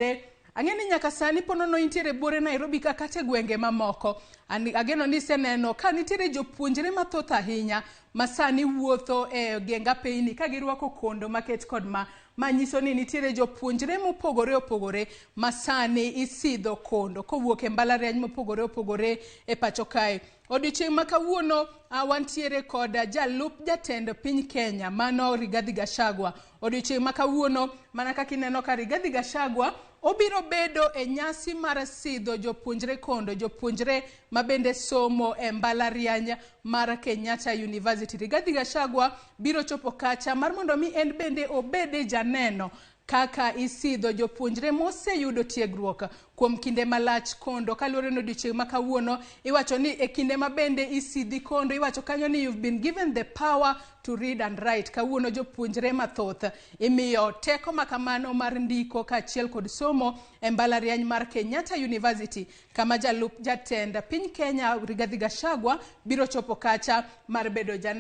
Ang'eni nyaka sani ponono intiere buore Nairobi kata gwenge mamoko. Ageno ni seneno ka nitiere jopuonjre mathoth ahinya masani wuotho e genga peini ka girwako kondo maket kod manyiso ni nitiere jopuonjre mopogore opogore masani isidho kondo kowuok e mbalariany mopogore opogore e pacho kae. Odiochieng' ma kawuono wantiere kod jalup jatend piny Kenya mano Rigathi Gachagua. Odiochieng' ma kawuono mana kaka ineno ka Rigathi Gachagua obiro bedo e nyasi mar sidho jopuonjre kondo, jopuonjre mabende somo e mbalariany mar Kenyatta University. Rigathi Gachagua biro chopo kacha mar mondo mi en bende obede janeno kaka isidho jopuonjre moseyudo tiegruok kuom kinde malach kondo. Kaluwore ni odiochieng' ma kawuono iwacho ni e kinde mabende isidhi kondo, iwacho kanyo ni you've been given the power to read and write. Kawuono jopuonjre mathoth imiyo teko makamano mar ndiko kaachiel kod somo e mbalariany mar Kenyatta University, kama jalup jatend piny Kenya Rigathi Gachagua biro chopo kacha mar bedo janeno.